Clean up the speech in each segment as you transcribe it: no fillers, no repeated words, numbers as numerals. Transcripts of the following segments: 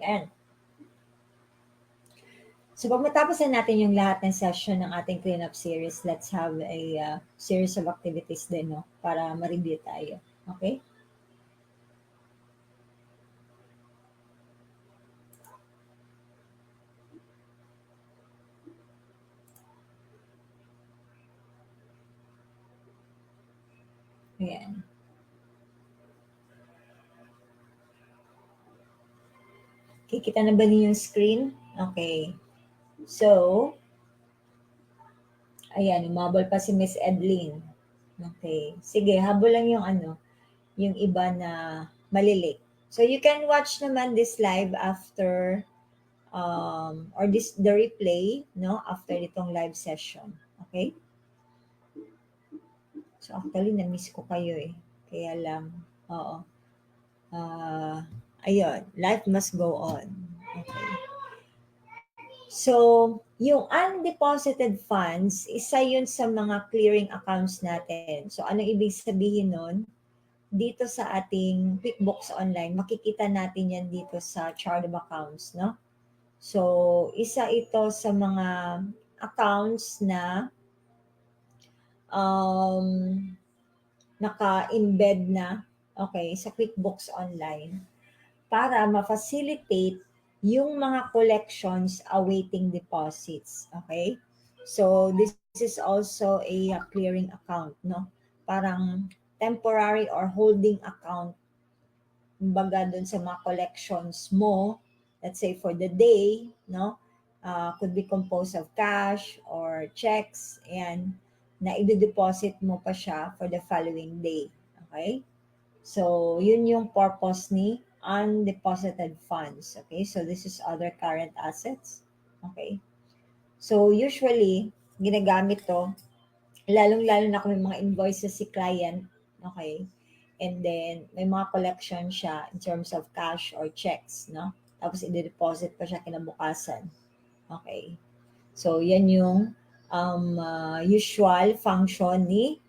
Ayan. So pag matapos na natin yung lahat ng session ng ating cleanup series, let's have a series of activities din, no? Para ma-review tayo. Okay? Ayan. Kikita na ba niyo yung screen? Okay. So, ayan, umabol pa si Miss Edlin. Okay. Sige, habol lang yung yung iba na malilate. So you can watch naman this live after or the replay, no, after itong live session. Okay? So actually, na-miss ko kayo eh. Kaya lang, oo. Ayun, life must go on. Okay. So, yung undeposited funds, isa yun sa mga clearing accounts natin. So, ano ibig sabihin nun? Dito sa ating QuickBooks Online, makikita natin yan dito sa chart of accounts, no? So, isa ito sa mga accounts na um, naka-embed na, okay, sa QuickBooks Online para ma-facilitate yung mga collections awaiting deposits, okay? So, this is also a clearing account, no? Parang temporary or holding account, kumbaga dun sa mga collections mo, let's say for the day, no? Could be composed of cash or checks, and na i-deposit mo pa siya for the following day, okay? So, yun yung purpose ni undeposited funds. Okay, so this is other current assets. Okay. So, usually, ginagamit to, lalong-lalo na kung may mga invoices si client. Okay. And then, may mga collection siya in terms of cash or checks, no? Tapos, i-deposit pa siya kinabukasan. Okay. So, yan yung usual function ni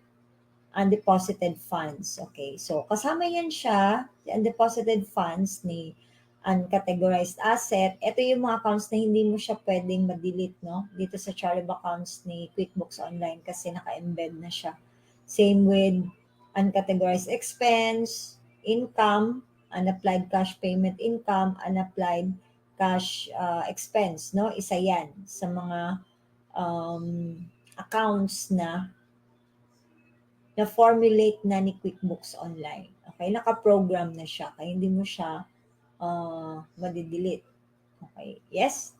undeposited funds. Okay, so kasama yan siya, the undeposited funds ni uncategorized asset. Ito yung mga accounts na hindi mo siya pwedeng ma-delete, no? Dito sa chart of accounts ni QuickBooks Online kasi naka-embed na siya. Same with uncategorized expense, income, unapplied cash payment income, unapplied cash expense, no? Isa yan sa mga accounts na na-formulate na ni QuickBooks Online. Okay, naka-program na siya, kaya hindi mo siya madidelete. Okay, yes,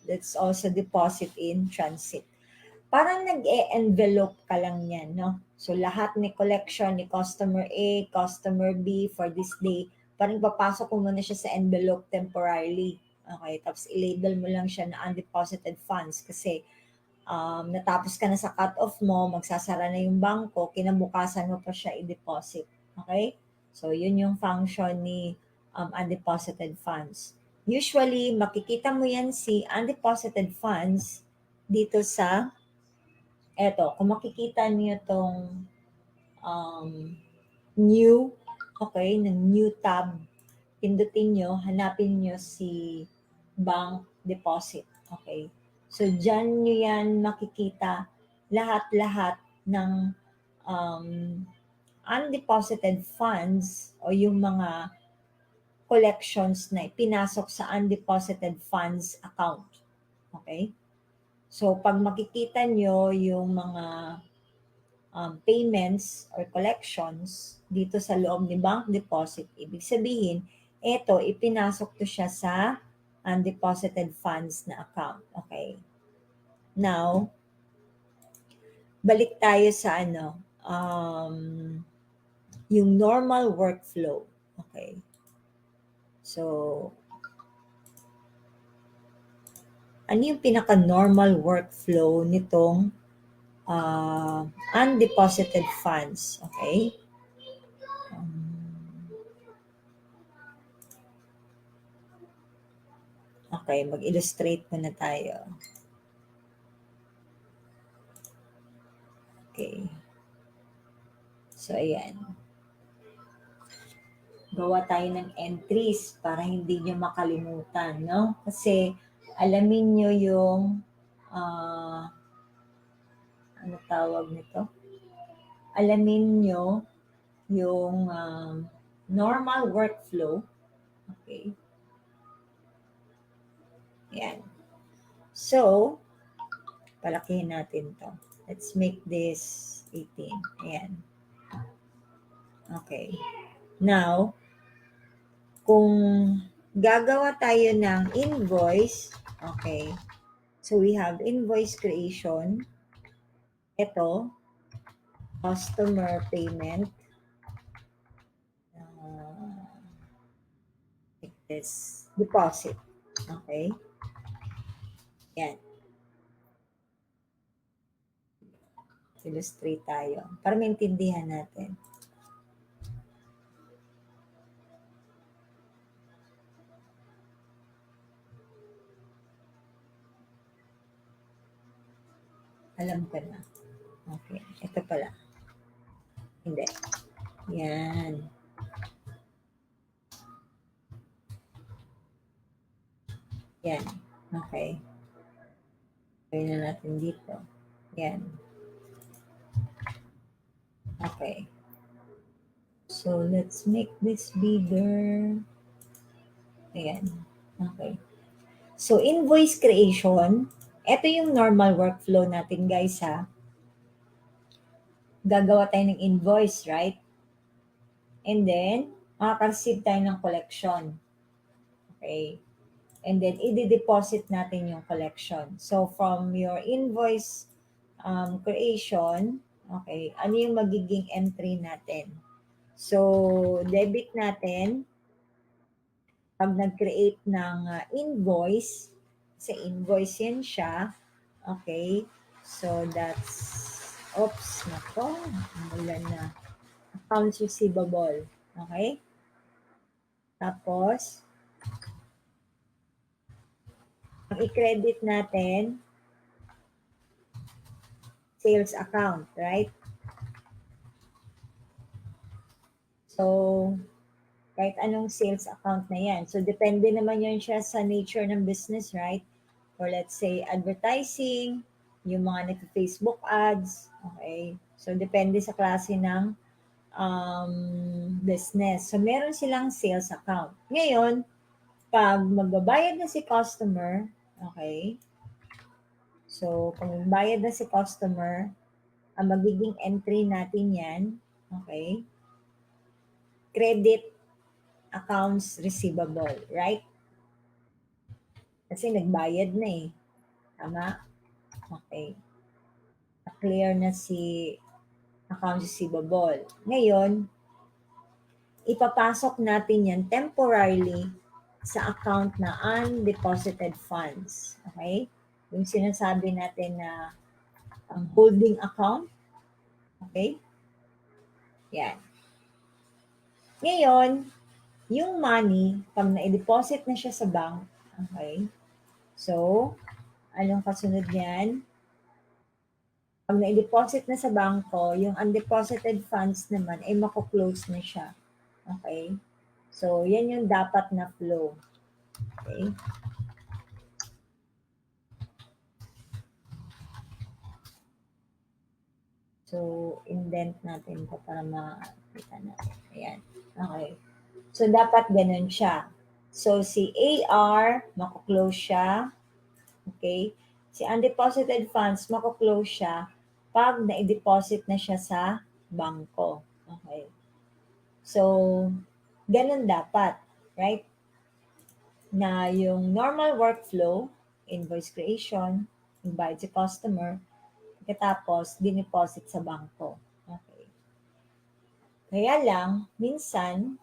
that's also deposit in transit. Parang nag-e-envelope ka lang yan, no? So, lahat ni collection ni customer A, customer B for this day, parang papasok mo muna siya sa envelope temporarily. Okay, tapos i-label mo lang siya na undeposited funds kasi natapos ka na sa cut-off mo, magsasara na yung bangko, kinabukasan mo pa siya i-deposit. Okay? So, yun yung function ni undeposited funds. Usually, makikita mo yan si undeposited funds dito sa, eto, kung makikita niyo itong new, okay, ng new tab, pindutin nyo, hanapin nyo si bank deposit. Okay. So, dyan nyo yan makikita lahat-lahat ng um, undeposited funds o yung mga collections na pinasok sa undeposited funds account. Okay? So, pag makikita nyo yung mga payments or collections dito sa loob ni bank deposit, ibig sabihin, eto, ipinasok to siya sa undeposited funds na account. Okay. Now, balik tayo sa yung normal workflow. Okay. So, ano yung pinaka-normal workflow nitong undeposited funds? Okay. Okay, mag-illustrate muna tayo. Okay. So, ayan. gawa tayo ng entries para hindi nyo makalimutan, no? Kasi alamin nyo yung, ano tawag nito? Alamin nyo yung normal workflow. Okay. Yan. So, palakihin natin to. Let's make this 18. Ayan. Okay. Now, kung gagawa tayo ng invoice, okay, so we have invoice creation. Ito, customer payment. Like this, deposit. Okay. Yan. Illustrate tayo para maintindihan natin. Alam ko na. Okay. Ito pala. Hindi. Yan. Yan. Okay. Gawin na natin dito. Yan. Okay. So, let's make this bigger. Ayan. Okay. So, invoice creation. Ito yung normal workflow natin, guys, ha. Gagawa tayo ng invoice, right? And then, makaka-receive tayo ng collection. Okay. And then, i-deposit natin yung collection. So, from your invoice creation, okay, ano yung magiging entry natin? So, debit natin, pag nag-create ng invoice, sa invoice yan siya, okay, so that's, oops, nako, mula na, accounts receivable, okay? Tapos, ang i-credit natin, sales account, right? So, kahit anong sales account na yan. So, depende naman yun siya sa nature ng business, right? Or let's say, advertising, yung mga nag-Facebook ads, okay? So, depende sa klase ng business. So, meron silang sales account. Ngayon, pag magbabayad na si customer, okay? So, pag magbayad na si customer, ang magiging entry natin yan, okay? Credit accounts receivable, right? Kasi nagbayad na eh. Tama? Okay. Clear na si accounts receivable. Ngayon, ipapasok natin yan temporarily sa account na undeposited funds. Okay? Yung sinasabi natin na ang holding account. Okay? Yan. Ngayon, yung money, pag na-deposit na siya sa bank, okay? So, anong kasunod niyan? Pag na-deposit na sa bangko, yung undeposited funds naman ay mako-close na siya. Okay? So, yan yung dapat na flow. Okay? So, indent natin ito para makita natin. Ayan. Okay. So, dapat ganun siya. So, si AR, mako-close siya. Okay? Si undeposited funds, mako-close siya pag na-deposit na siya sa bangko. Okay? So, ganun dapat. Right? Na yung normal workflow, invoice creation, invite si customer, pagkatapos, dineposit sa bangko. Okay. Kaya lang, minsan,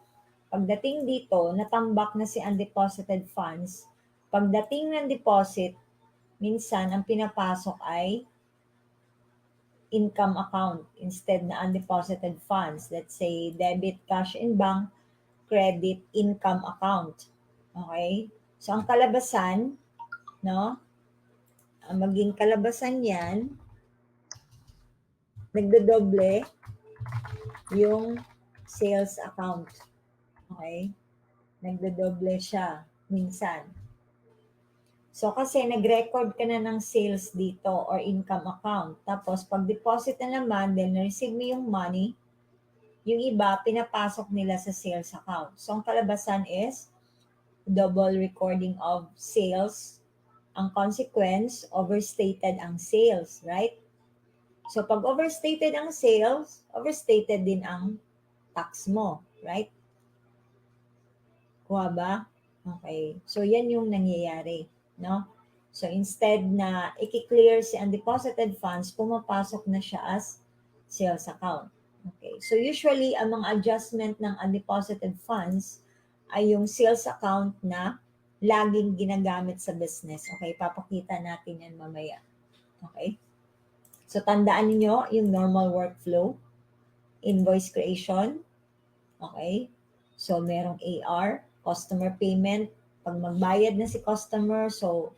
pagdating dito, natambak na si undeposited funds. Pagdating ng deposit, minsan, ang pinapasok ay income account instead na undeposited funds. Let's say, debit cash in bank, credit income account. Okay? So, ang kalabasan, no? Ang maging kalabasan yan, nagdodoble yung sales account. Okay? Nagdodoble siya minsan. So, kasi nag-record ka na ng sales dito or income account. Tapos, pag deposit na naman, then na-receive mo yung money, yung iba, pinapasok nila sa sales account. So, ang kalabasan is double recording of sales. Ang consequence, overstated ang sales, right? So, pag overstated ang sales, overstated din ang tax mo, right? Kuha ba? Okay. So, yan yung nangyayari, no? So, instead na i-clear si undeposited funds, pumapasok na siya as sales account. Okay. So, usually, ang mga adjustment ng undeposited funds ay yung sales account na laging ginagamit sa business. Okay. Papakita natin yan mamaya. Okay. So, tandaan niyo yung normal workflow, invoice creation. Okay. So, merong AR, customer payment. Pag magbayad na si customer, so,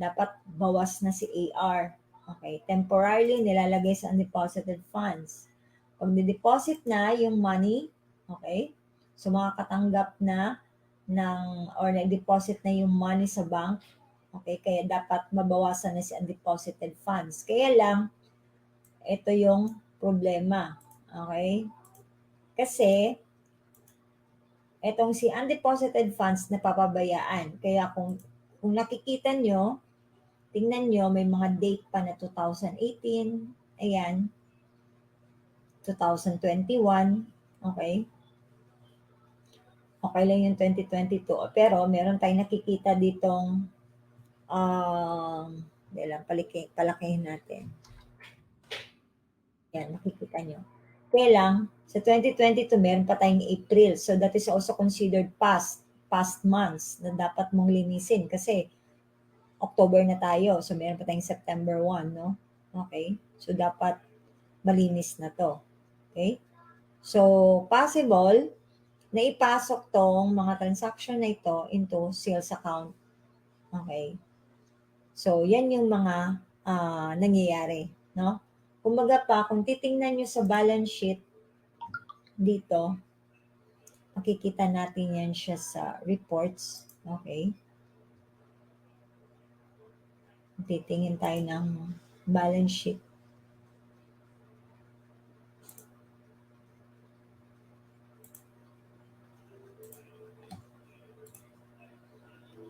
dapat bawas na si AR. Okay. Temporarily, nilalagay sa undeposited funds. Pag ni-deposit na yung money, okay, so makakatanggap na or na-deposit na yung money sa bank, okay, kaya dapat mabawasan na si undeposited funds. Kaya lang, ito yung problema, okay? Kasi, etong si undeposited funds napapabayaan. Kaya kung nakikita nyo, tingnan nyo, may mga date pa na 2018, ayan, 2021, okay? Okay lang yung 2022. Pero meron tayong nakikita ditong, palakihin natin. Yan, nakikita nyo. Kaya lang, sa 2022, meron pa tayong April. So that is also considered past months na dapat mong linisin kasi October na tayo. So meron pa tayong September 1, no? Okay? So dapat malinis na to. Okay? So possible na ipasok tong mga transaction na ito into sales account. Okay? So yan yung mga nangyayari, no? Kumbaga pa, kung titingnan nyo sa balance sheet dito, makikita natin yan siya sa reports. Okay? Titingin tayo ng balance sheet.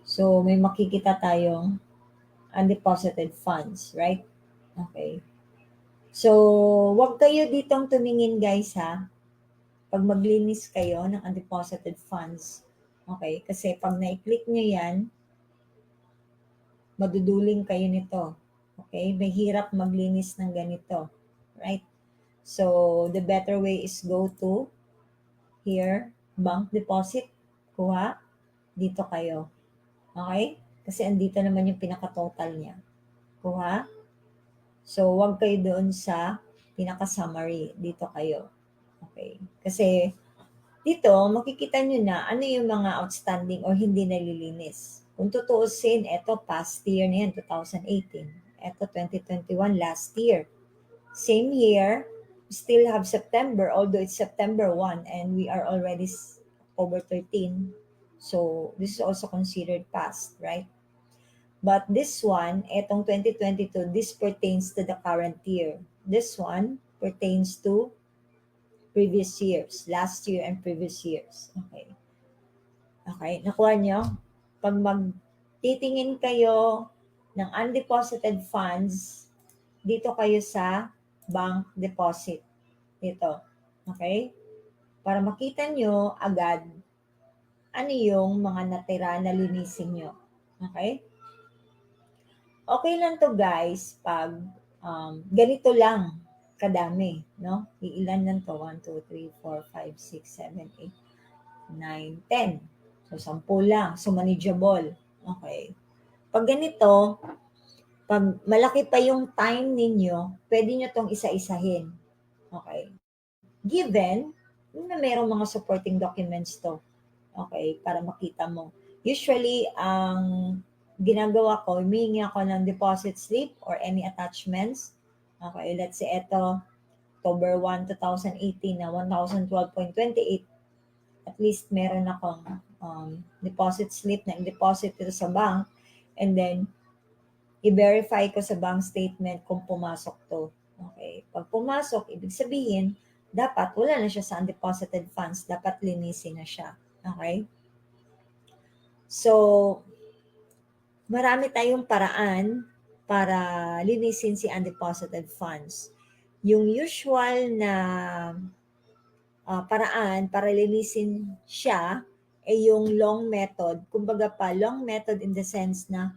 So, may makikita tayong undeposited funds, right? Okay. So, wag kayo ditong tumingin guys ha. Pag maglinis kayo ng undeposited funds. Okay? Kasi pag na-click nyo yan, maduduling kayo nito. Okay? Mahirap maglinis ng ganito. Right? So, the better way is go to here, bank deposit, kuha, dito kayo. Okay? Kasi andito naman yung pinaka-total niya. Kuha. So, wag kayo doon sa pinaka-summary. Dito kayo. Okay? Kasi, dito, makikita nyo na ano yung mga outstanding or hindi nalilinis. Kung tutuusin, ito past year na yan, 2018. Ito 2021, last year. Same year, still have September, although it's September 1 and we are already October 13. So, this is also considered past, right? But this one, etong 2022, this pertains to the current year. This one pertains to previous years, last year and previous years. Okay. Okay, nakuha nyo? Pag magtitingin kayo ng undeposited funds, dito kayo sa bank deposit. Ito. Okay? Para makita nyo agad ano yung mga natira na linisin nyo. Okay? Okay lang to guys pag ganito lang kadami, no? Iilan lang to? 1, 2, 3, 4, 5, 6, 7, 8, 9, 10. So, 10 lang. So, manageable. Okay. Pag ganito, pag malaki pa yung time ninyo, pwede nyo tong isa-isahin. Okay. Given na merong mga supporting documents to. Okay, para makita mo. Usually, ang ginagawa ko, humingi ako ng deposit slip or any attachments. Okay, let's say ito, October 1, 2018 na 1,012.28. at least meron akong deposit slip na i-deposit ito sa bank, and then i-verify ko sa bank statement kung pumasok to. Okay. Pag pumasok, ibig sabihin, dapat wala na siya sa undeposited funds. Dapat linisin na siya. Okay? So, marami tayong paraan para linisin si undeposited funds. Yung usual na paraan para linisin siya ay yung long method. Kumbaga pa, long method in the sense na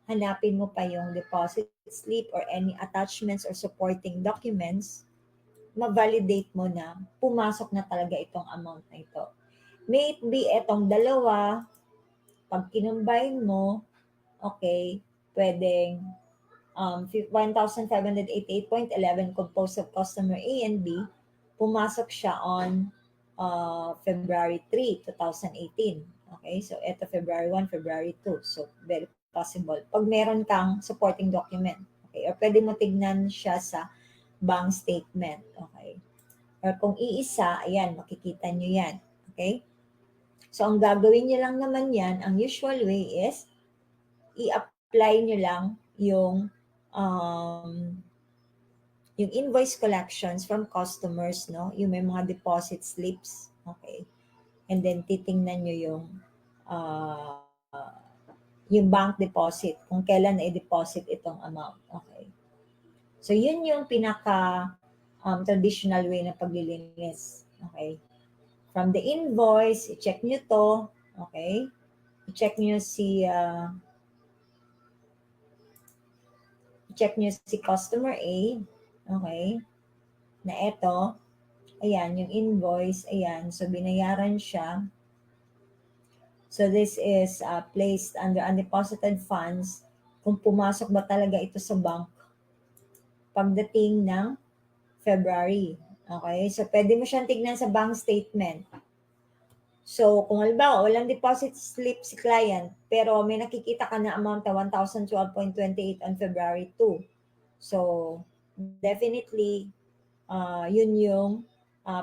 hanapin mo pa yung deposit slip or any attachments or supporting documents, ma-validate mo na pumasok na talaga itong amount na ito. May it be itong dalawa, pag kinumbine mo, okay, pwedeng 1,588.11 composed of customer A and B, pumasok siya on February 3, 2018. Okay, so ito February 1, February 2. So very possible. Pag meron kang supporting document, okay, or pwede mo tignan siya sa bank statement, okay. Or kung iisa, ayan, makikita nyo yan, okay. So ang gagawin nyo lang naman yan, ang usual way is, i-apply nyo lang yung invoice collections from customers, no? Yung may mga deposit slips, okay. And then titingnan nyo yung bank deposit, kung kailan na-deposit itong amount, okay. So yun yung pinaka traditional way na paglilinis, okay. From the invoice, i-check nyo to, okay. I-check nyo si customer A, okay, na ito, ayan, yung invoice, ayan, so binayaran siya. So this is placed under undeposited funds kung pumasok ba talaga ito sa bank pagdating ng February. Okay, so pwede mo siyang tignan sa bank statement. So kung halimbawa walang deposit slip si client pero may nakikita ka na amount na 1,012.28 on February 2. So definitely yun yung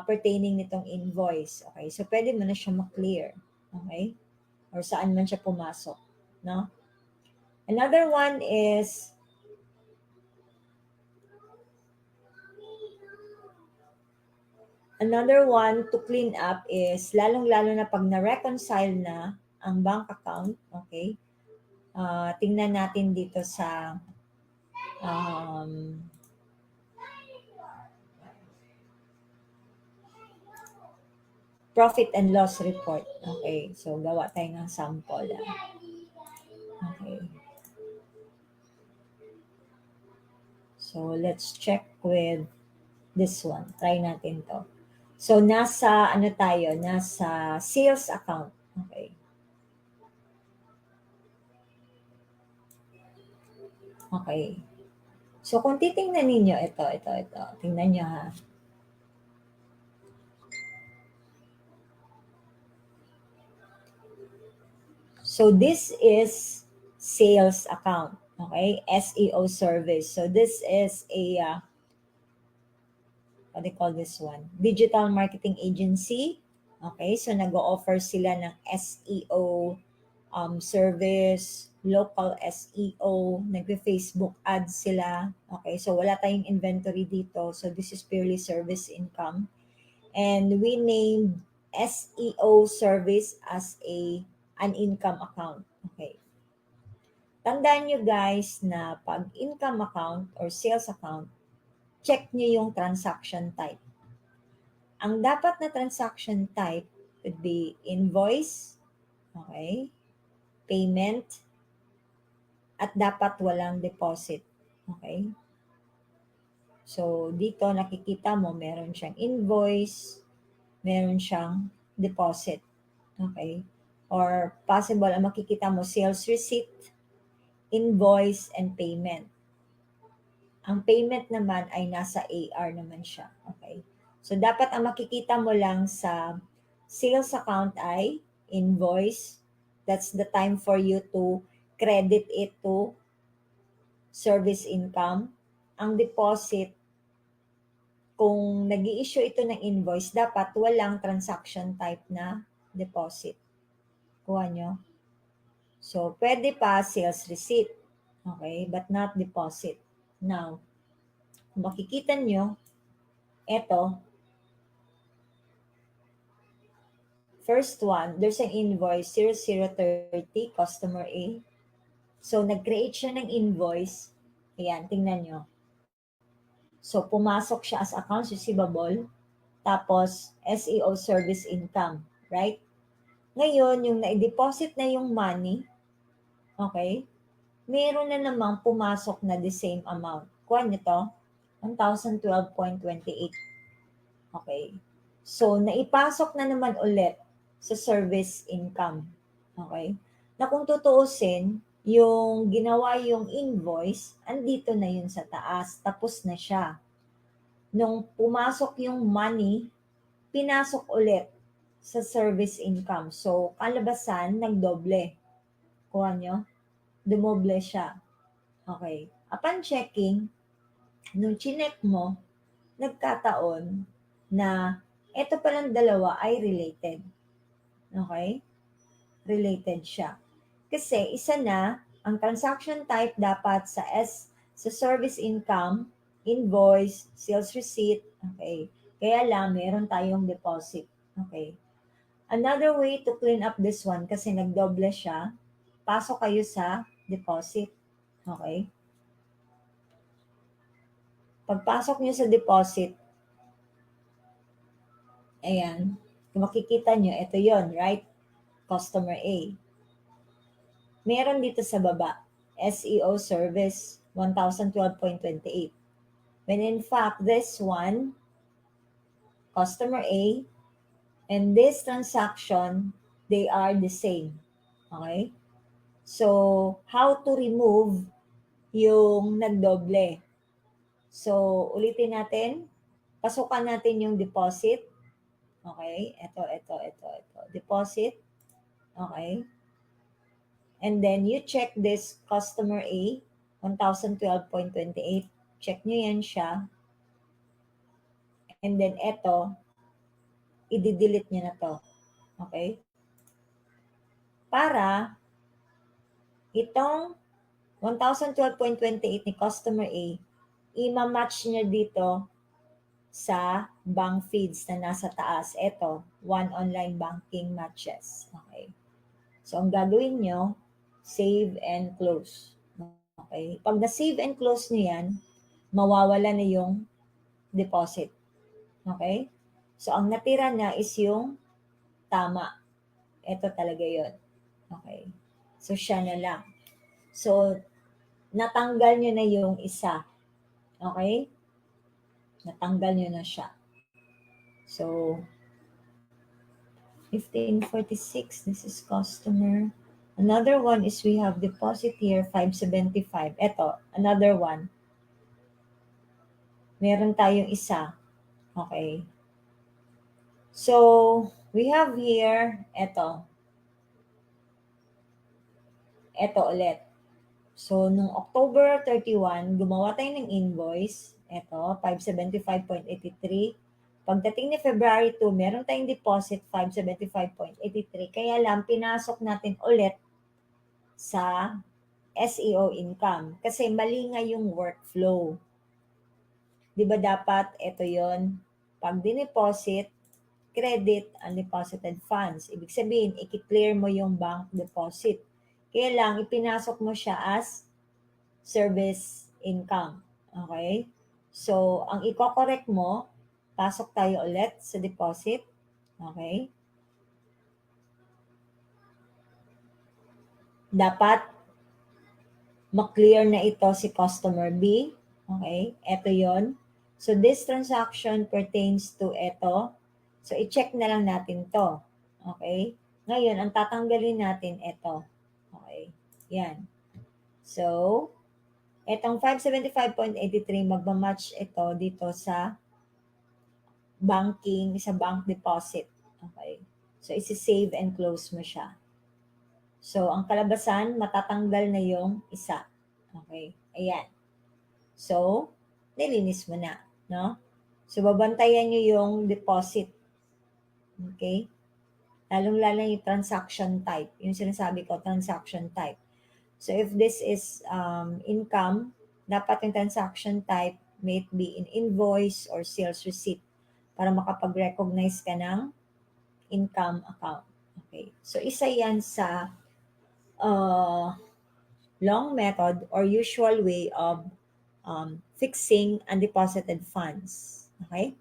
pertaining nitong invoice. Okay, so pwede mo na siya ma-clear. Okay, or saan man siya pumasok, no? Another one is to clean up is lalong-lalo na pag na-reconcile na ang bank account, okay? Tingnan natin dito sa profit and loss report. Okay, so gawa tayo ng sample. Okay. So let's check with this one. Try natin to. So nasa nasa sales account. Okay. Okay. So kung titingnan ninyo ito. Tingnan nyo ha. So this is sales account, okay? SEO service. So this is a what do you call this one? Digital marketing agency. Okay, so nag-o-offer sila ng SEO service, local SEO, nagpe-Facebook ads sila. Okay, so wala tayong inventory dito. So this is purely service income. And we named SEO service as an income account. Okay. Tandaan nyo guys na pag income account or sales account, check nyo yung transaction type. Ang dapat na transaction type could be invoice, okay, payment, at dapat walang deposit. Okay? So, dito nakikita mo meron siyang invoice, meron siyang deposit. Okay? Or possible, ang makikita mo, sales receipt, invoice, and payment. Ang payment naman ay nasa AR naman siya. Okay? So, dapat ang makikita mo lang sa sales account ay invoice. That's the time for you to credit it to service income. Ang deposit kung nag-i-issue ito ng invoice, dapat walang transaction type na deposit. Kuha nyo? So, pwede pa sales receipt. Okay? But not deposit. Now, kung makikita nyo, eto, first one, there's an invoice 0030, customer A. So, nag-create siya ng invoice. Ayan, tingnan nyo. So, pumasok siya as accounts receivable, tapos SEO service income, right? Ngayon, yung na-deposit na yung money, okay, meron na namang pumasok na the same amount. Kuha nyo to, 1,012.28. Okay. So, naipasok na naman ulit sa service income. Okay. Na kung tutuusin, yung ginawa yung invoice, andito na yun sa taas. Tapos na siya. Nung pumasok yung money, pinasok ulit sa service income. So, kalabasan, nagdoble. Kuha nyo? Dumoble siya. Okay. Upon checking, nung chinek mo, nagkataon na ito palang dalawa ay related. Okay? Related siya. Kasi isa na, ang transaction type dapat sa service income, invoice, sales receipt, okay? Kaya lang, meron tayong deposit. Okay? Another way to clean up this one, kasi nagdoble siya, pasok kayo sa deposit. Okay? Pagpasok nyo sa deposit, ayan, kung makikita nyo, ito yon, right? Customer A. Meron dito sa baba, SEO service, 1,012.28. When in fact, this one, customer A, and this transaction, they are the same. Okay? So, how to remove yung nagdoble? So, ulitin natin. Pasukan natin yung deposit. Okay? Ito. Deposit. Okay? And then, you check this customer A, 1,012.28. Check nyo yan siya. And then, ito, i-delete nyo na to. Okay? Para, itong 1,012.28 ni customer A, i-match nyo dito sa bank feeds na nasa taas. Ito, one online banking matches. Okay? So, ang gagawin nyo, save and close. Okay? Pag na-save and close nyo yan, mawawala na yung deposit. Okay? So, ang natira na is yung tama. Ito talaga yon. Okay? So, siya na lang. So, natanggal nyo na yung isa. Okay? Natanggal nyo na siya. So, 1546, this is customer. Another one is we have deposit here, 575. Ito, another one. Meron tayong isa. Okay. So, we have here, ito. Ito ulit. So, nung October 31, gumawa tayo ng invoice. Ito, 575.83. Pagdating ni February 2, meron tayong deposit 575.83. Kaya lang, pinasok natin ulit sa SEO income. Kasi mali nga yung workflow. Di ba dapat, ito yon, pag dineposit, credit undeposited funds. Ibig sabihin, i-clear mo yung bank deposit. Kaya lang, ipinasok mo siya as service income. Okay? So, ang i-correct mo, pasok tayo ulit sa deposit. Okay? Dapat ma-clear na ito si customer B. Okay? Ito yon. So, this transaction pertains to ito. So, i-check na lang natin to. Okay? Ngayon, ang tatanggalin natin ito. Okay? Yan. So, itong 575.83, magmamatch ito dito sa banking, sa bank deposit. Okay? So, isi-save and close mo siya. So, ang kalabasan, matatanggal na yung isa. Okay? Ayan. So, nilinis mo na. No? So, babantayan nyo yung deposit. Okay? Lalong-lalo yung transaction type. Yung sinasabi ko, transaction type. So, if this is income, dapat yung transaction type may it be in invoice or sales receipt para makapag-recognize ka ng income account. Okay? So, isa yan sa long method or usual way of fixing undeposited funds. Okay?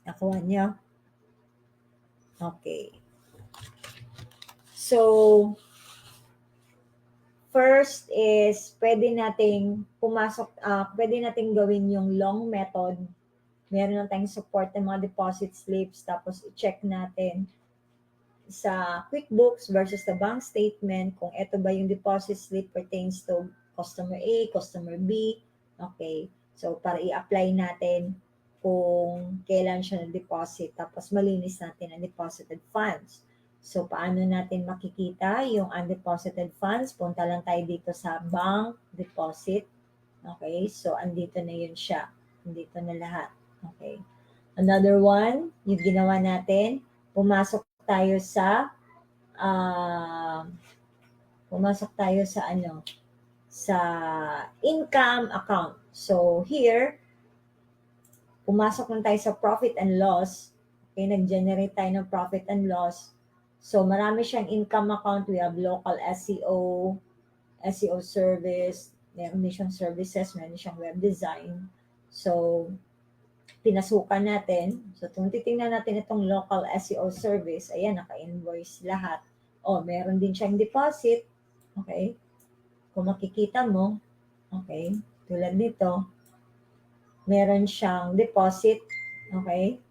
Nakuha niyo? Okay. So, first is pwede nating pwede nating gawin yung long method. Meron na tayong support ng mga deposit slips, tapos i-check natin sa QuickBooks versus the bank statement kung ito ba yung deposit slip pertains to customer A, customer B. Okay. So, para i-apply natin kung kailan siya na-deposit. Tapos, malinis natin ang deposited funds. So, paano natin makikita yung undeposited funds? Punta lang tayo dito sa bank deposit. Okay. So, andito na yun siya. Andito na lahat. Okay. Another one, yung ginawa natin, pumasok tayo sa sa income account. So here, pumasok lang tayo sa profit and loss. Okay, nag-generate tayo ng profit and loss. So marami siyang income account. We have local SEO service, meron din siyang services, meron din siyang web design. So pinasukan natin. So, kung titingnan natin itong local SEO service, ayan, naka-invoice lahat. O, meron din siyang deposit. Okay? Kung makikita mo, okay, tulad nito, meron siyang deposit. Okay?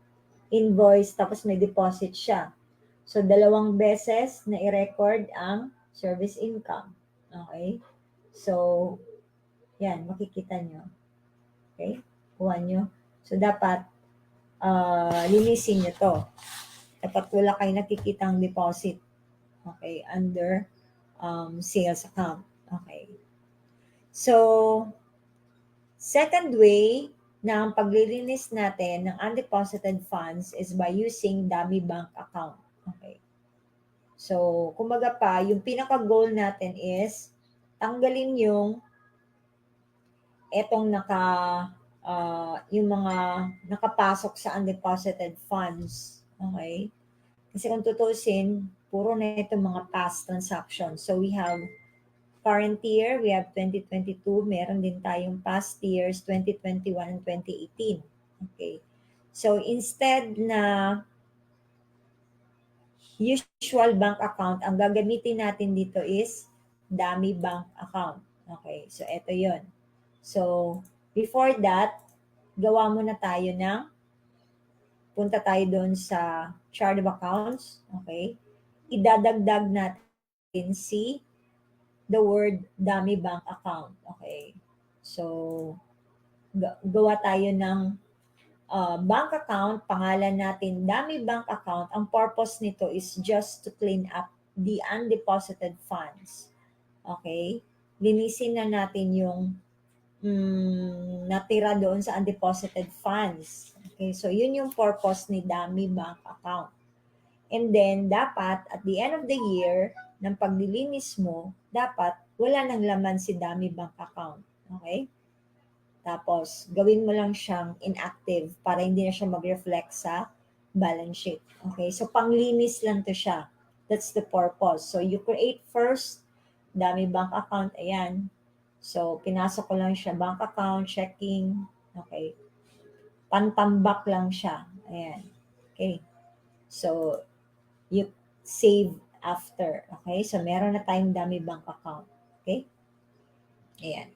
Invoice, tapos may deposit siya. So, 2 beses na i-record ang service income. Okay? So, yan, makikita nyo. Okay? Kuha nyo. So, dapat linisin nyo to. Dapat wala kayo nakikitang deposit. Okay, under sales account. Okay. So, second way ng paglilinis natin ng undeposited funds is by using dummy bank account. Okay. So, kumbaga pa, yung pinaka-goal natin is tanggalin yung etong yung mga nakapasok sa undeposited funds. Okay? Kasi kung tutusin, puro na itong mga past transactions. So we have current year, we have 2022, meron din tayong past years, 2021 and 2018. Okay? So instead na usual bank account, ang gagamitin natin dito is dummy bank account. Okay? So ito yon. So before that, gawa muna tayo ng punta tayo doon sa chart of accounts. Okay? Idadagdag natin the word dummy bank account. Okay? So, gawa tayo ng bank account, pangalan natin dummy bank account. Ang purpose nito is just to clean up the undeposited funds. Okay? Linisin na natin yung natira doon sa undeposited funds. Okay, so yun yung purpose ni dummy bank account. And then, dapat, at the end of the year, ng paglilinis mo, dapat wala nang laman si dummy bank account. Okay? Tapos, gawin mo lang siyang inactive para hindi na siya mag-reflect sa balance sheet. Okay? So, panglinis lang to siya. That's the purpose. So, you create first dummy bank account. Ayan. So, pinasok ko lang siya, bank account, checking, okay. Pantambak lang siya. Ayan. Okay. So, you save after. Okay. So, meron na tayong dummy bank account. Okay. Ayan.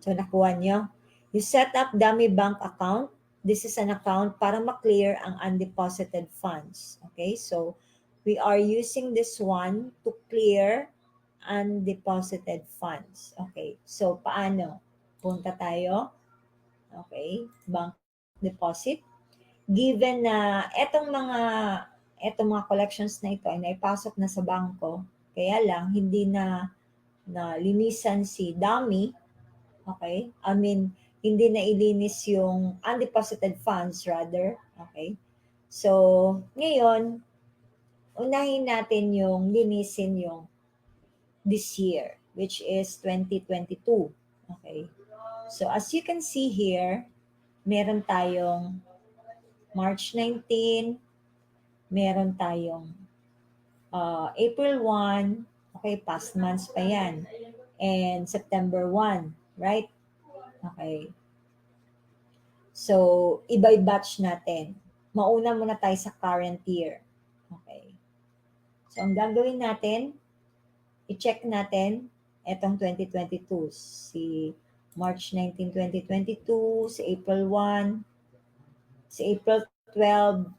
So, nakuha nyo. You set up dummy bank account. This is an account para ma-clear ang undeposited funds. Okay. So, we are using this one to clear undeposited funds. Okay. So, paano? Punta tayo. Okay. Bank deposit. Given na etong mga collections na ito ay naipasok na sa bangko, kaya lang hindi na linisan si dummy. Okay. I mean, hindi na ilinis yung undeposited funds rather. Okay? So, ngayon, unahin natin yung linisin yung this year, which is 2022. Okay? So, as you can see here, meron tayong March 19, meron tayong April 1, okay, past months pa yan, and September 1, right? Okay. So, iba-batch natin. Mauna muna tayo sa current year. Okay. So, ang gagawin natin, i-check natin etong 2022. Si March 19, 2022, si April 1, si April 12,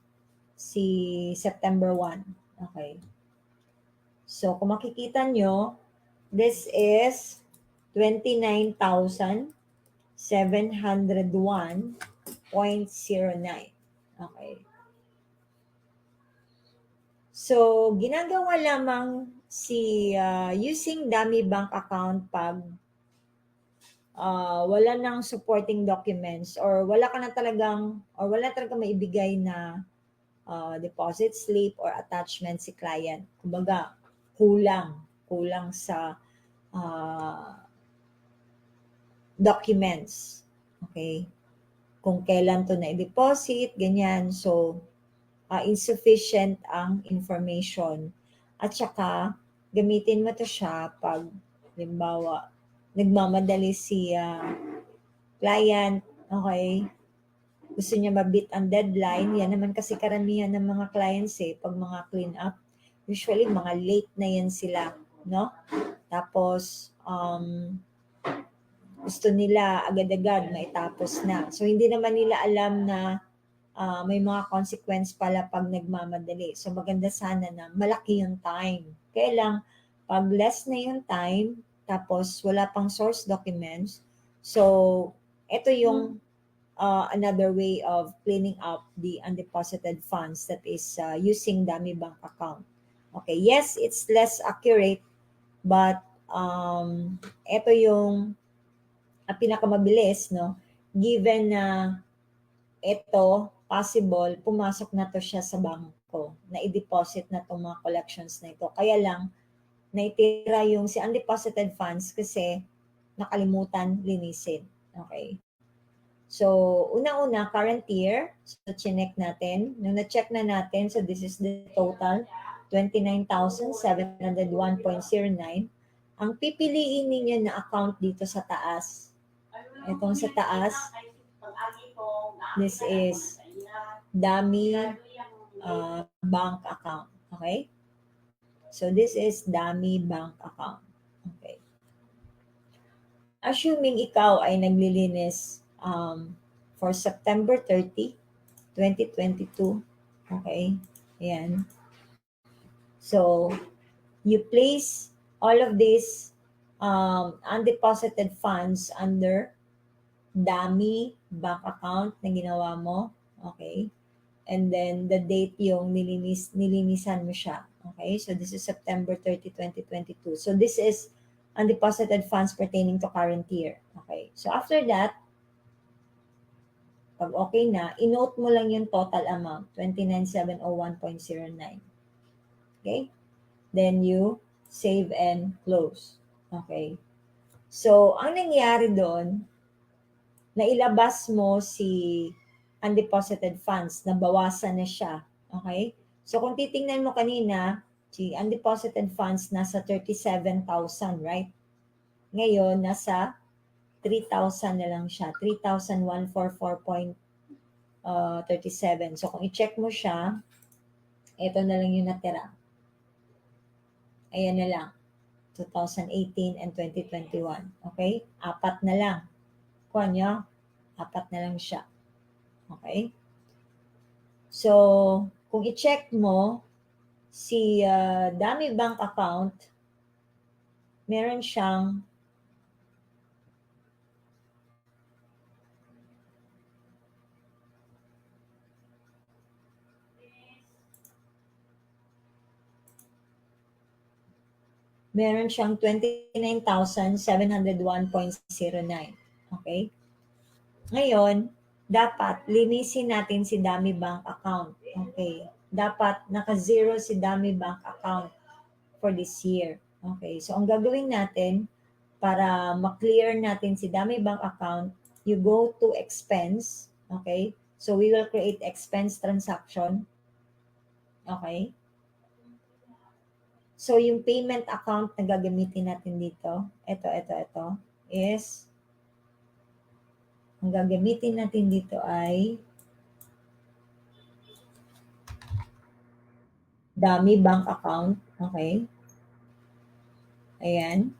si September 1. Okay. So, kung makikita nyo, this is 29,701.09. Okay. So, ginagawa lamang si using dummy bank account pag wala nang supporting documents or wala talagang maibigay na deposit slip or attachment si client. Kumbaga, kulang sa documents. Okay? Kung kailan to na-deposit, ganyan. So, insufficient ang information. At saka, gamitin mo to siya pag, halimbawa, nagmamadali si client, okay? Gusto niya mabit ang deadline. Yan naman kasi karamihan ng mga clients pag mga clean up, usually mga late na yan sila, no? Tapos, gusto nila agad-agad maitapos na. So, hindi naman nila alam na may mga consequence pala pag nagmamadali. So, maganda sana na malaki yung time. Kaya lang, pag less na yung time, tapos wala pang source documents, so, ito yung another way of cleaning up the undeposited funds, that is using dummy bank account. Okay, yes, it's less accurate, but ito yung pinakamabilis, no? Given na ito, possible, pumasok na to siya sa bangko, na i-deposit na itong mga collections na ito. Kaya lang, naitira yung si undeposited funds kasi nakalimutan linisin. Okay. So, unang-una, current year. So, chinek natin. Nung na-check na natin, so this is the total, 29,701.09. Ang pipiliin ninyo na account dito sa taas, itong sa taas, this is dummy bank account. Okay? So, this is dummy bank account. Okay. Assuming ikaw ay naglilinis for September 30, 2022. Okay? Ayan. So, you place all of these undeposited funds under dummy bank account na ginawa mo. Okay? And then, the date yung nilinisan mo siya. Okay? So, this is September 30, 2022. So, this is undeposited funds pertaining to current year. Okay? So, after that, pag okay na, i-note mo lang yung total amount, 29,701.09. Okay? Then, you save and close. Okay? So, ang nangyari doon, nailabas mo si undeposited funds, nabawasan na siya. Okay? So, kung titingnan mo kanina, si undeposited funds nasa 37,000, right? Ngayon, nasa 3,000 na lang siya. 3,144.37. So, kung i-check mo siya, ito na lang yung natira. Ayan na lang. 2018 and 2021. Okay? 4 na lang. Kuha nyo, 4 na lang siya. Okay? So, kung i-check mo, si dummy bank account, meron siyang meron siyang 29,701.09. Okay? Ngayon, dapat linisin natin si Dami Bank account. Okay. Dapat naka-zero si Dami Bank account for this year. Okay. So, ang gagawin natin para ma-clear natin si Dami Bank account, you go to expense. Okay. So, we will create expense transaction. Okay. So, yung payment account na gagamitin natin dito, ito, is, ang gagamitin natin dito ay Dami Bank account. Okay. Ayan.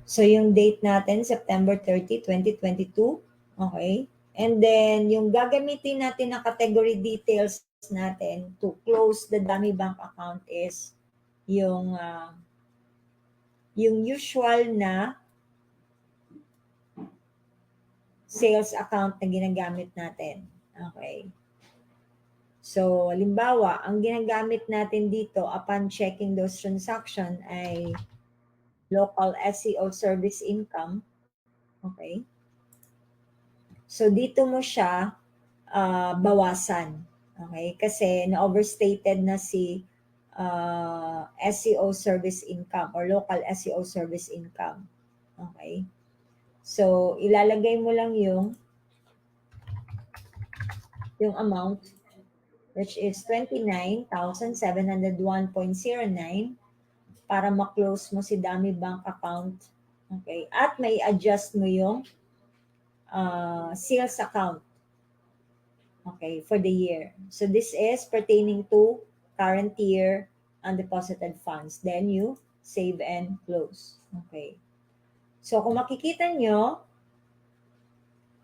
So, yung date natin, September 30, 2022. Okay. And then, yung gagamitin natin na category details natin to close the Dami Bank account is yung usual na sales account na ginagamit natin. Okay. So, halimbawa, ang ginagamit natin dito upon checking those transaction ay local SEO service income. Okay. So, dito mo siya bawasan. Okay? Kasi na-overstated na si SEO service income or local SEO service income. Okay? So, ilalagay mo lang yung amount which is 29,701.09 para ma-close mo si Dami Bank account. Okay? At may adjust mo yung sales account. Okay, for the year. So this is pertaining to current year undeposited funds. Then you save and close. Okay. So kung makikita nyo,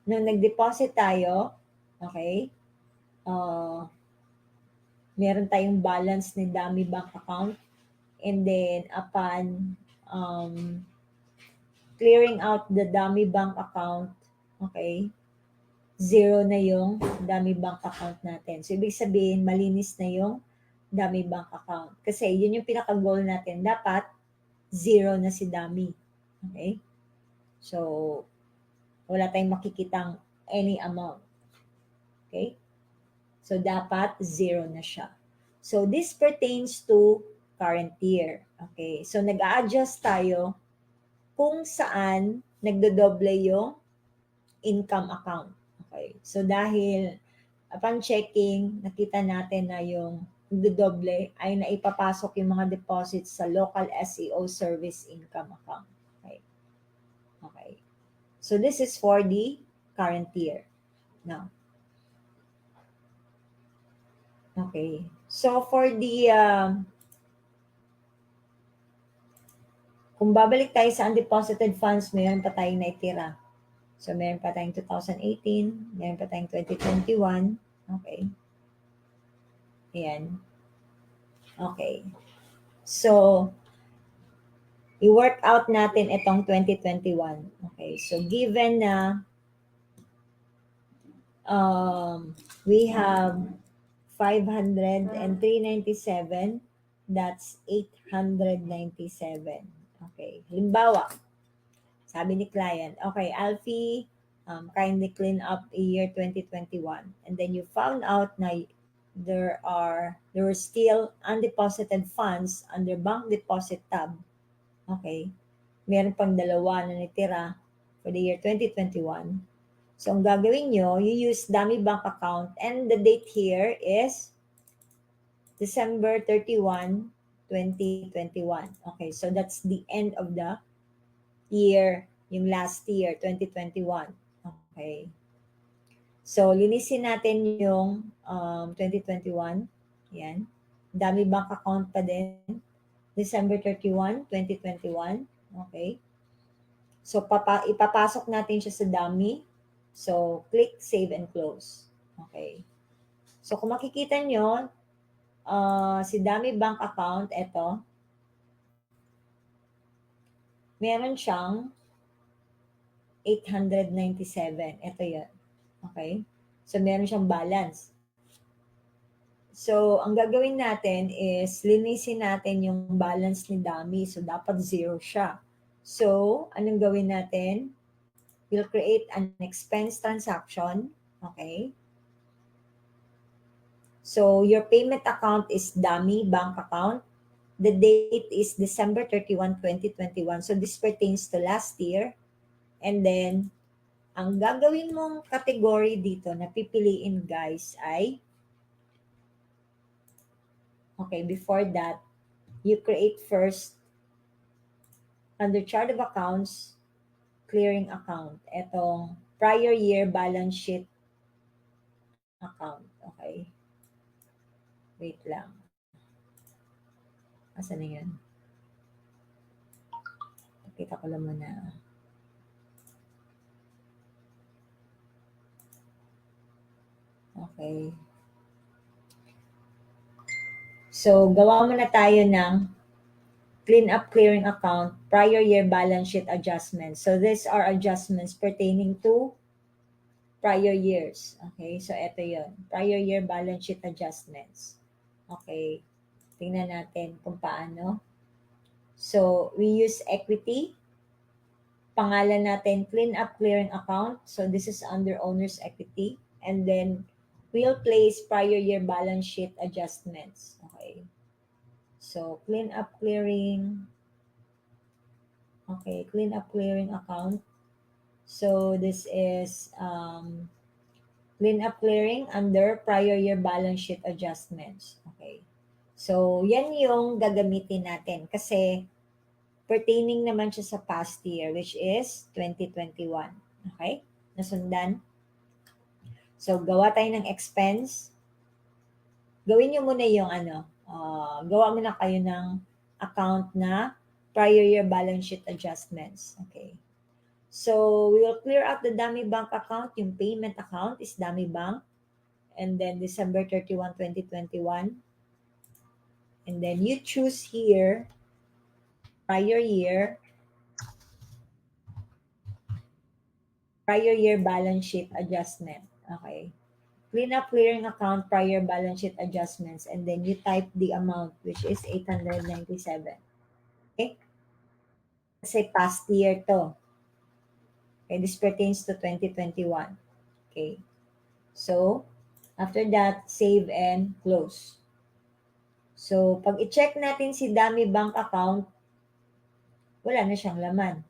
nung nag-deposit tayo, okay, meron tayong balance ni Dami Bank account. And then upon clearing out the Dami Bank account, okay, zero na yung Dami Bank account natin. So, ibig sabihin, malinis na yung Dami Bank account. Kasi yun yung pinaka-goal natin. Dapat, zero na si Dami. Okay? So, wala tayong makikitang any amount. Okay? So, dapat zero na siya. So, this pertains to current year. Okay? So, nag-a-adjust tayo kung saan nagdodoble yung income account. Okay. So, dahil upon checking, nakita natin na yung doble ay naipapasok yung mga deposits sa local SEO service income account. Okay. Okay. So, this is for the current year. Now, okay. So, for the, kung babalik tayo sa undeposited funds, mayroon pa tayong naitira. So, meron pa tayong 2018, meron pa tayong 2021. Okay. Ayan. Okay. So, i-work out natin itong 2021. Okay. So, given na we have 500 and 397, that's 897. Okay. Halimbawa, sabi ni client, okay, Alfie, kindly clean up year 2021. And then you found out na there were still undeposited funds under bank deposit tab. Okay. Meron pang dalawa na natira for the year 2021. So, ang gagawin nyo, you use Dami Bank account and the date here is December 31, 2021. Okay, so that's the end of the year, yung last year, 2021. Okay. So, linisin natin yung 2021. Yan. Dami Bank account pa din. December 31, 2021. Okay. So, ipapasok natin siya sa Dami. So, click Save and Close. Okay. So, kung makikita nyo, si Dami Bank account, ito, meron siyang 897. Ito yun. Okay? So, meron siyang balance. So, ang gagawin natin is linisin natin yung balance ni Dami. So, dapat zero siya. So, anong gawin natin? we'll create an expense transaction. Okay. So your payment account is dummy bank account. The date is December 31, 2021. So this pertains to last year. And then, ang gagawin mong category dito na pipiliin guys ay, okay, before that, you create first under chart of accounts, clearing account. Etong prior year balance sheet account. Okay. Wait lang. Asan na yun? Pakita ko lang muna. Okay. So, gawa muna tayo ng clean up clearing account, prior year balance sheet adjustments. So, these are adjustments pertaining to prior years. Okay, so ito yun. Prior year balance sheet adjustments. Okay, tingnan natin kung paano. So, we use equity. Pangalan natin, clean up clearing account. So, this is under owner's equity. And then, we'll place prior year balance sheet adjustments. Okay. So, clean up clearing. Okay, clean up clearing account. So, this is clean up clearing under prior year balance sheet adjustments. Okay. So, yan yung gagamitin natin kasi pertaining naman siya sa past year which is 2021. Okay? Nasundan? So, gawa tayo ng expense. Gawin nyo muna yung gawa muna kayo ng account na prior year balance sheet adjustments. Okay. So, we will clear out the dummy bank account. Yung payment account is dummy bank. And then December 31, 2021. And then you choose here prior year balance sheet adjustment. Okay. Clean up clearing account prior balance sheet adjustments and then you type the amount which is 897. Okay? Kasi past year to. Okay, this pertains to 2021. Okay. So, after that, save and close. So, pag i-check natin si dummy bank account, wala na siyang laman.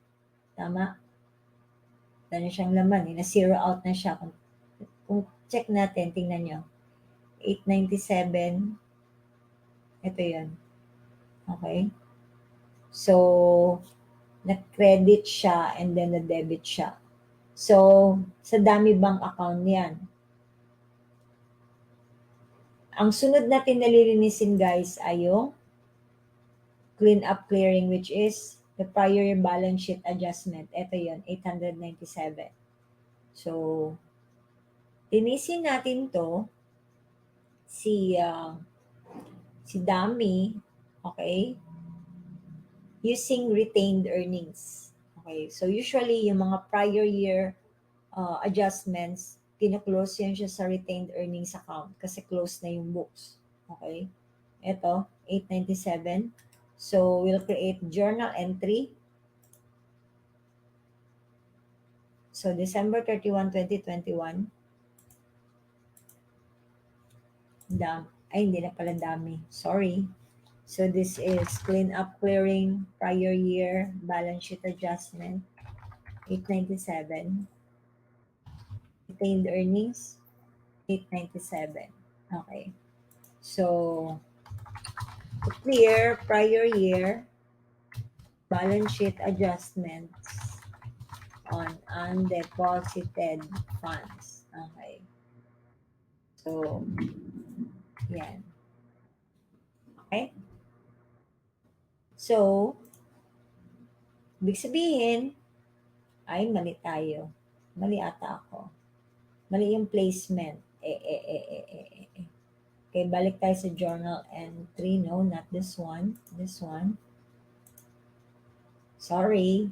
Tama? Wala na siyang laman. Na-zero out na siya. Kung check natin, tingnan nyo. 897. Ito yun. Okay? So, na-credit siya and then na-debit siya. So, sa dummy bank account niyan. Ang sunod natin nalilinisin guys ay yung clean up clearing which is the prior year balance sheet adjustment. Ito yun, 897. So, linisin natin to si dummy, okay, using retained earnings. Okay, so usually yung mga prior year adjustments, kino-close yan siya sa retained earnings account kasi close na yung books. Okay? Ito, 897. So, we'll create journal entry. So, December 31, 2021. Hindi na pala dami. Sorry. So, this is clean up clearing prior year balance sheet adjustment. 897. Retained earnings. 897. Okay. So, to clear prior year balance sheet adjustments on undeposited funds. Okay. So, yan. Okay? So, ibig sabihin, ay mali tayo. Mali ata ako. Mali yung placement. Okay, balik tayo sa journal entry. No, not this one. This one. Sorry.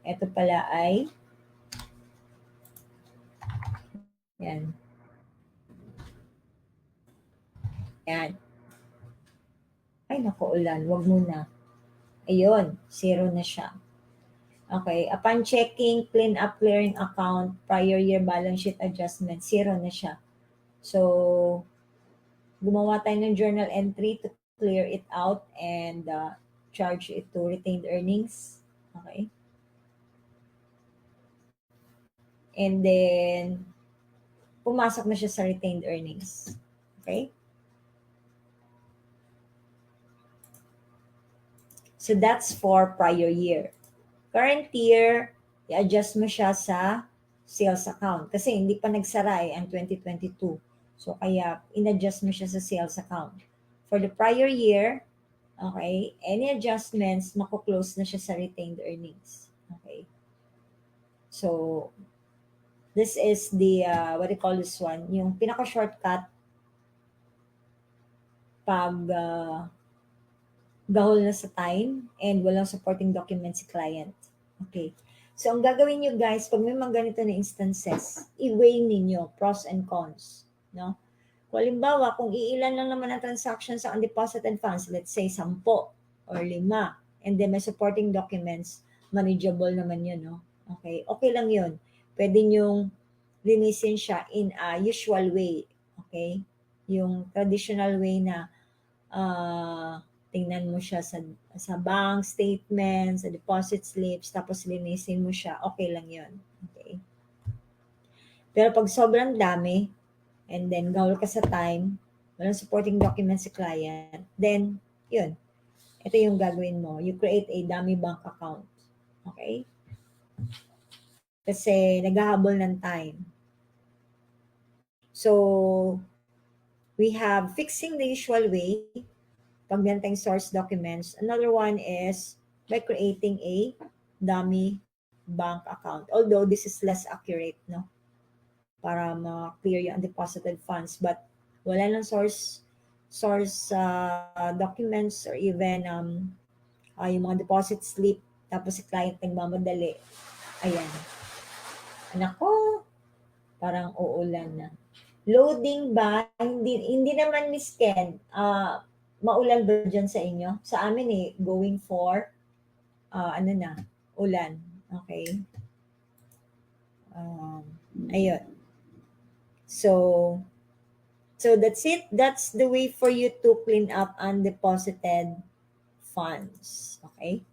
Ito pala ay yan. Yan. Ay, naku, ulan. Wag muna. Ayun, zero na siya. Okay, upon checking clean up clearing account, prior year balance sheet adjustment, zero na siya. So, gumawa tayo ng journal entry to clear it out and charge it to retained earnings. Okay. And then, pumasok na siya sa retained earnings. Okay? So, that's for prior year. Current year, i-adjust mo siya sa sales account. Kasi hindi pa nagsara ang 2022. So, kaya in-adjust mo siya sa sales account. For the prior year, okay, any adjustments, mako-close na siya sa retained earnings. Okay. So, this is the, what do you call this one? Yung pinaka-shortcut pag gahol na sa time and walang supporting document si client. Okay. So, ang gagawin nyo guys, pag may mga ganito na instances, i-weigh ninyo pros and cons. No? Kung halimbawa, kung iilan lang naman ang transactions sa undeposited funds, let's say 10 or 5, and then may supporting documents, manageable naman yun, no? Okay, okay lang yun. Pwede nyong linisin siya in a usual way. Okay? Yung traditional way na tingnan mo siya sa bank statements, sa deposit slips, tapos linisin mo siya, okay lang yun. Okay? Pero pag sobrang dami, and then gawal ka sa time, walang supporting documents si client, then, yun. Ito yung gagawin mo. You create a dummy bank account. Okay? Kasi naghahabol ng time. So, we have fixing the usual way, pag meron tayong source documents. Another one is by creating a dummy bank account. Although this is less accurate, no? Para ma-clear yung undeposited funds. But wala ng source documents or even yung mga deposit slip. Tapos si client nagmamadali. Ayan. Anak ko, parang uulan na. Loading ba? Hindi naman Miss Ken. Maulan ba dyan sa inyo? Sa amin going for, ulan. Okay. Ayun. So that's it. That's the way for you to clean up undeposited funds. Okay.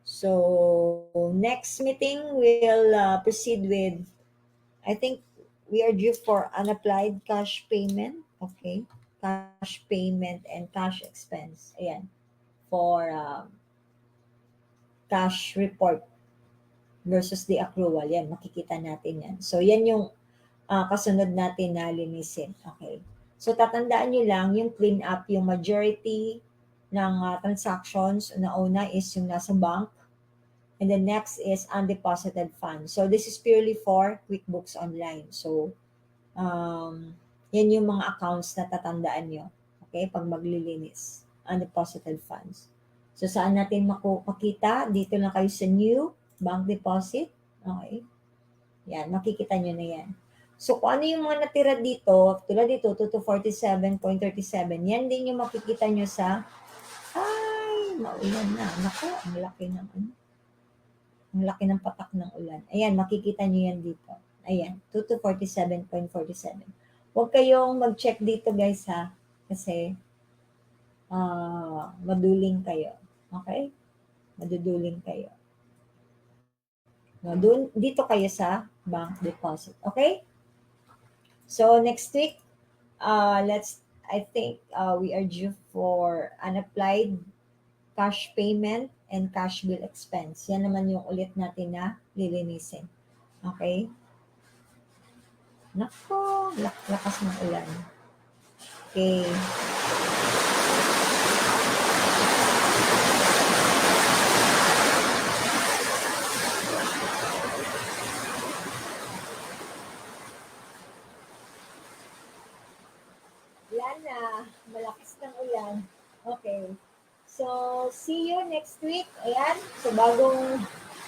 So next meeting, we'll proceed with, I think we are due for unapplied cash payment. Okay. Cash payment and cash expense. Ayan. For cash report versus the accrual. Yan, makikita natin yan. So, yan yung kasunod natin na linisin. Okay. So, tatandaan nyo lang, yung clean up, yung majority ng transactions na una is yung nasa bank. And then next is undeposited funds. So, this is purely for QuickBooks Online. So, yan yung mga accounts na tatandaan nyo. Okay, pag maglilinis. Undeposited funds. So, saan natin makita? Dito lang kayo sa new bank deposit. Okay. Yan, makikita nyo na yan. So, kung ano yung mga natira dito, tulad dito, 247.37, yan din yung makikita nyo sa, maulan na. Naku, ang laki ng ang laki ng patak ng ulan. Ayan, makikita nyo yan dito. Ayan, 247.47. Huwag kayong mag-check dito guys ha, kasi maduling kayo. Okay? Maduduling kayo. No, dito kayo sa bank deposit. Okay? So, next week, I think we are due for unapplied cash payment and cash bill expense. Yan naman yung ulit natin na lilinisin. Okay? Nako, lakas ng ulan. Okay. Wala na. Malakas ng ulan. Okay. So, see you next week. Ayan. So, bago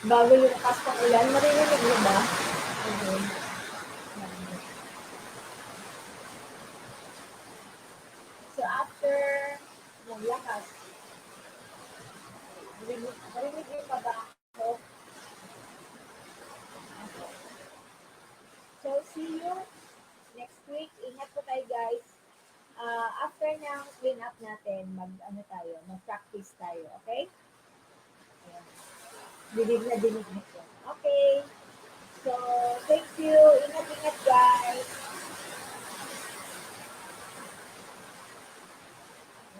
yung lakas ng ulan, marinig mo ba? Okay. So, after ng lakas, marinig mo pa ba ako? you next week. Ingat po tayo, guys. After ng clean up natin, mag-practice tayo, okay? Ayan. Dinig na dinig na po. Okay. So, thank you. Ingat-ingat, guys.